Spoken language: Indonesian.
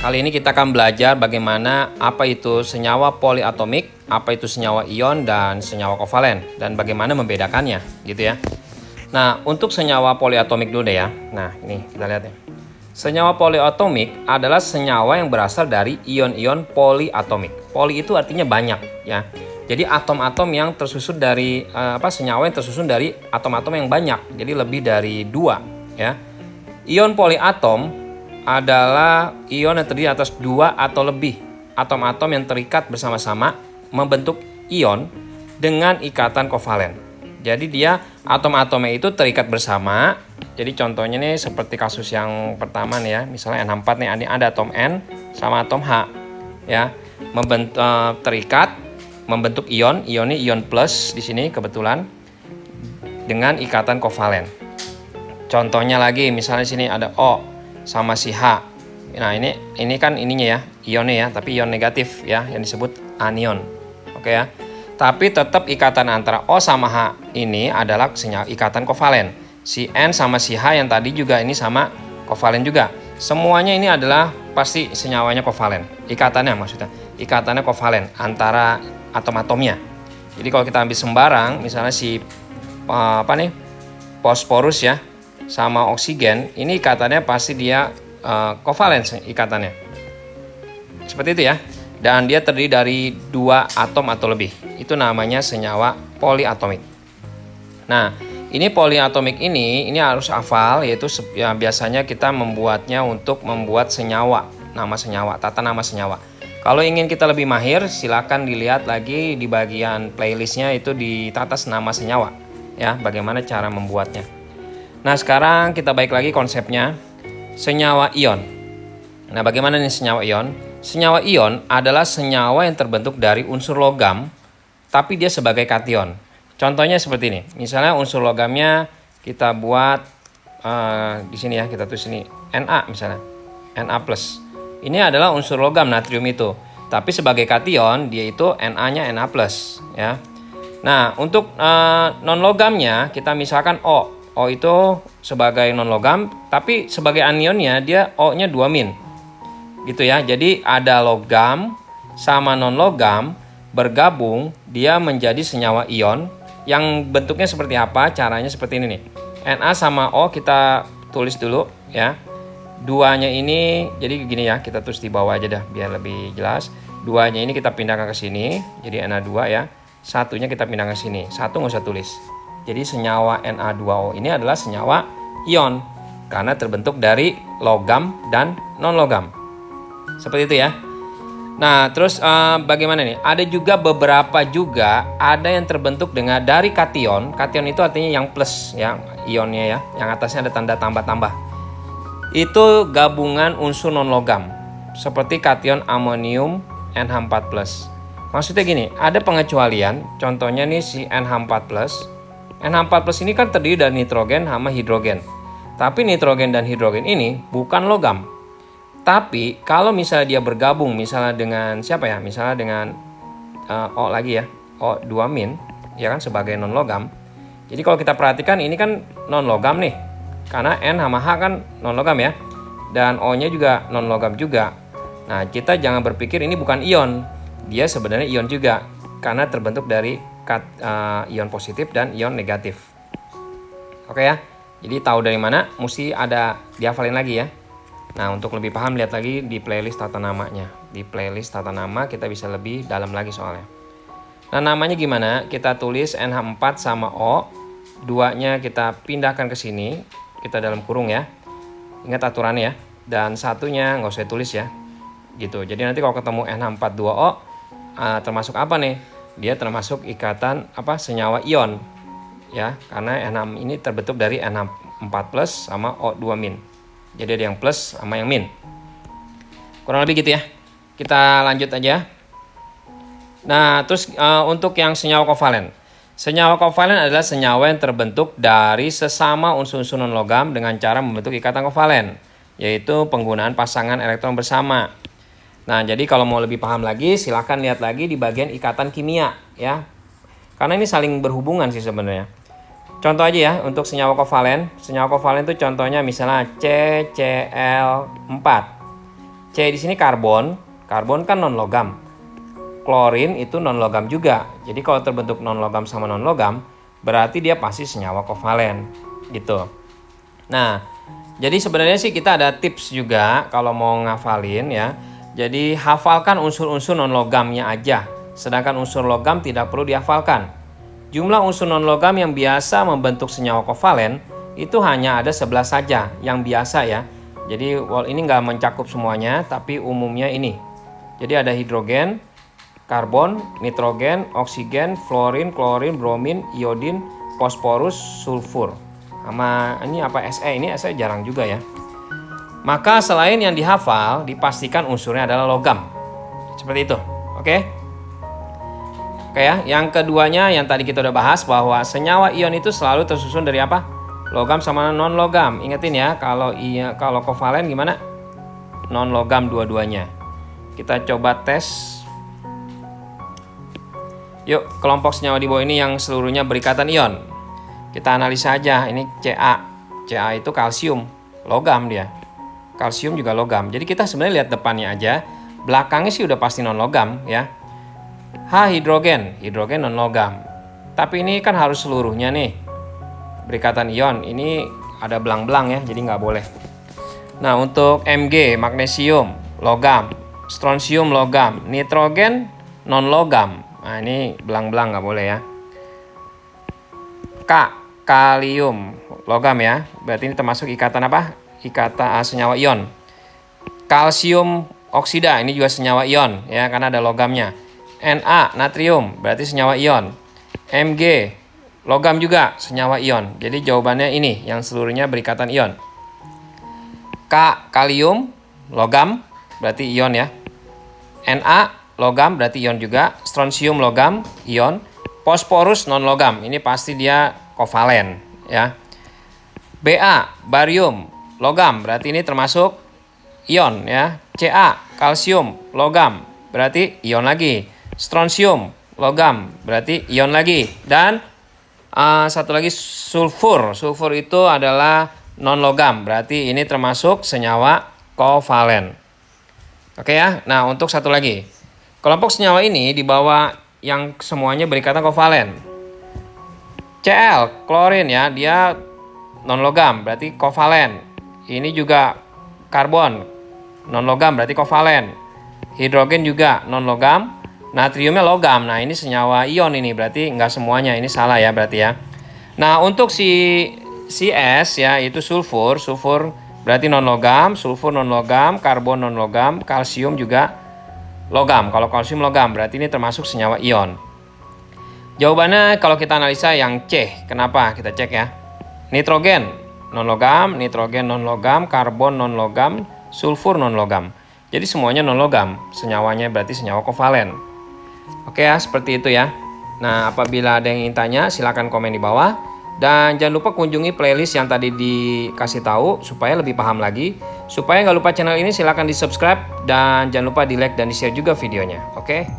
Kali ini kita akan belajar bagaimana apa itu senyawa poliatomik, apa itu senyawa ion dan senyawa kovalen, dan bagaimana membedakannya, gitu ya. Nah, untuk senyawa poliatomik dulu deh ya. Nah, ini kita lihat ya. Senyawa poliatomik adalah senyawa yang berasal dari ion-ion poliatomik. Poli itu artinya banyak ya. Jadi atom-atom yang tersusun dari senyawa yang tersusun dari atom-atom yang banyak. Jadi lebih dari 2 ya. Ion poliatom adalah ion yang terdiri atas 2 atau lebih atom-atom yang terikat bersama-sama membentuk ion dengan ikatan kovalen. Jadi dia atom-atomnya itu terikat bersama. Jadi contohnya nih seperti kasus yang pertama nih ya, misalnya NH4 nih, ada atom N sama atom H ya, terikat membentuk ion. Ion ini ion plus di sini kebetulan dengan ikatan kovalen. Contohnya lagi misalnya di sini ada O sama si H. Nah, ini kan ininya ya, ionnya ya, tapi ion negatif ya yang disebut anion. Oke ya. Tapi tetap ikatan antara O sama H ini adalah senyawa ikatan kovalen. Si N sama si H yang tadi juga ini sama kovalen juga. Semuanya ini adalah pasti senyawanya kovalen. Ikatannya maksudnya, ikatannya kovalen antara atom-atomnya. Jadi kalau kita ambil sembarang, misalnya si fosforus ya sama oksigen, ini ikatannya pasti dia kovalen ikatannya. Seperti itu ya. Dan dia terdiri dari 2 atom atau lebih. Itu namanya senyawa poliatomik. Nah, ini poliatomik ini harus hafal, yaitu ya, biasanya kita membuatnya untuk membuat senyawa, nama senyawa, tata nama senyawa. Kalau ingin kita lebih mahir, silakan dilihat lagi di bagian playlistnya itu di tata nama senyawa ya, bagaimana cara membuatnya. Nah, sekarang kita balik lagi konsepnya senyawa ion. Nah, bagaimana nih senyawa ion? Senyawa ion adalah senyawa yang terbentuk dari unsur logam, tapi dia sebagai kation. Contohnya seperti ini. Misalnya unsur logamnya kita buat di sini ya, kita tulis ini Na misalnya, Na+. Ini adalah unsur logam natrium itu, tapi sebagai kation dia itu Na-nya Na+ ya. Nah, untuk non logamnya kita misalkan O. O itu sebagai non-logam, tapi sebagai anionnya dia O-nya 2-. Gitu ya. Jadi ada logam sama non-logam bergabung, dia menjadi senyawa ion yang bentuknya seperti apa? Caranya seperti ini nih. Na sama O kita tulis dulu ya. 2-nya ini jadi gini ya, kita tulis di bawah aja dah biar lebih jelas. 2-nya ini kita pindahkan ke sini, jadi Na2 ya. 1-nya kita pindahkan ke sini. 1 nggak usah tulis. Jadi senyawa Na2O ini adalah senyawa ion karena terbentuk dari logam dan non-logam. Seperti itu ya. Nah, terus bagaimana nih? Ada juga beberapa ada yang terbentuk dari kation. Kation itu artinya yang plus ya, ionnya ya. Yang atasnya ada tanda tambah-tambah. Itu gabungan unsur non-logam seperti kation amonium NH4+. Maksudnya gini, ada pengecualian. Contohnya nih si NH4+. NH4+ ini kan terdiri dari nitrogen sama hidrogen. Tapi nitrogen dan hidrogen ini bukan logam. Tapi kalau misalnya dia bergabung misalnya dengan siapa ya? Misalnya dengan O lagi ya, O2- ya kan sebagai non logam. Jadi kalau kita perhatikan ini kan non logam nih. Karena N sama H kan non logam ya. Dan O-nya juga non logam juga. Nah, kita jangan berpikir ini bukan ion. Dia sebenarnya ion juga karena terbentuk dari ion positif dan ion negatif. Oke ya. Jadi tahu dari mana mesti ada dihafalin lagi ya. Nah, untuk lebih paham lihat lagi di playlist tata namanya. Di playlist tata nama kita bisa lebih dalam lagi soalnya. Nah, namanya gimana? Kita tulis NH4 sama O. 2-nya kita pindahkan ke sini. Kita dalam kurung ya. Ingat aturannya ya. Dan 1-nya nggak usah tulis ya. Gitu. Jadi nanti kalau ketemu NH42O termasuk apa nih? Dia termasuk ikatan senyawa ion ya, karena NH ini terbentuk dari NH4+ sama O2-. Jadi ada yang plus sama yang min. Kurang lebih gitu ya. Kita lanjut aja. Nah, terus untuk yang senyawa kovalen. Senyawa kovalen adalah senyawa yang terbentuk dari sesama unsur-unsur non-logam dengan cara membentuk ikatan kovalen, yaitu penggunaan pasangan elektron bersama. Nah, jadi kalau mau lebih paham lagi, silahkan lihat lagi di bagian ikatan kimia ya. Karena ini saling berhubungan sih sebenarnya. Contoh aja ya untuk senyawa kovalen. Senyawa kovalen itu contohnya misalnya CCl4. C di sini karbon. Karbon kan non logam. Klorin itu non logam juga. Jadi kalau terbentuk non logam sama non logam, berarti dia pasti senyawa kovalen gitu. Nah, jadi sebenarnya sih kita ada tips juga kalau mau ngafalin ya. Jadi hafalkan unsur-unsur non logamnya aja. Sedangkan unsur logam tidak perlu dihafalkan. Jumlah unsur non logam yang biasa membentuk senyawa kovalen itu hanya ada 11 saja yang biasa ya. Jadi ini nggak mencakup semuanya, tapi umumnya ini. Jadi ada hidrogen, karbon, nitrogen, oksigen, fluorin, klorin, bromin, iodin, fosforus, sulfur. Sama ini apa Se? Ini Se jarang juga ya. Maka selain yang dihafal, dipastikan unsurnya adalah logam. Seperti itu. Oke? Oke ya. Yang keduanya yang tadi kita udah bahas bahwa senyawa ion itu selalu tersusun dari apa? Logam sama non logam. Ingetin ya, kalau kovalen gimana? Non logam dua-duanya. Kita coba tes. Yuk, kelompok senyawa di bawah ini yang seluruhnya berikatan ion. Kita analisa aja. Ini Ca. Ca itu kalsium, logam dia. Kalsium juga logam. Jadi kita sebenarnya lihat depannya aja. Belakangnya sih udah pasti non logam ya. H hidrogen, hidrogen non logam. Tapi ini kan harus seluruhnya nih. Berikatan ion ini ada belang-belang ya, jadi nggak boleh. Nah untuk Mg magnesium logam, strontium logam, nitrogen non logam. Nah ini belang-belang nggak boleh ya. K kalium logam ya, berarti ini termasuk ikatan apa? Ikatan senyawa ion. Kalsium oksida ini juga senyawa ion ya, karena ada logamnya. Na natrium berarti senyawa ion. Mg logam juga senyawa ion. Jadi jawabannya ini yang seluruhnya berikatan ion. K kalium logam berarti ion ya. Na logam berarti ion juga. Strontium logam ion. Fosforus non logam. Ini pasti dia kovalen ya. Ba barium logam berarti ini termasuk ion ya. Ca kalsium logam berarti ion lagi. Strontium logam berarti ion lagi. Dan satu lagi sulfur. Sulfur itu adalah non logam. Berarti ini termasuk senyawa kovalen. Oke ya. Nah, untuk satu lagi. Kelompok senyawa ini dibawa yang semuanya berikatan kovalen. Cl, klorin ya, dia non logam, berarti kovalen. Ini juga karbon, non logam, berarti kovalen. Hidrogen juga non logam. Natriumnya logam. Nah ini senyawa ion ini, berarti nggak semuanya, ini salah ya berarti ya. Nah untuk S ya itu sulfur. Sulfur berarti non logam, sulfur non logam, karbon non logam, kalsium juga logam. Kalau kalsium logam berarti ini termasuk senyawa ion. Jawabannya kalau kita analisa yang C. Kenapa? Kita cek ya. Nitrogen non logam, nitrogen non logam, karbon non logam, sulfur non logam. Jadi semuanya non logam. Senyawanya berarti senyawa kovalen. Oke ya, seperti itu ya. Nah, apabila ada yang ingin tanya, silakan komen di bawah. Dan jangan lupa kunjungi playlist yang tadi dikasih tahu supaya lebih paham lagi. Supaya nggak lupa channel ini, silakan di subscribe. Dan jangan lupa di like dan di share juga videonya. Oke?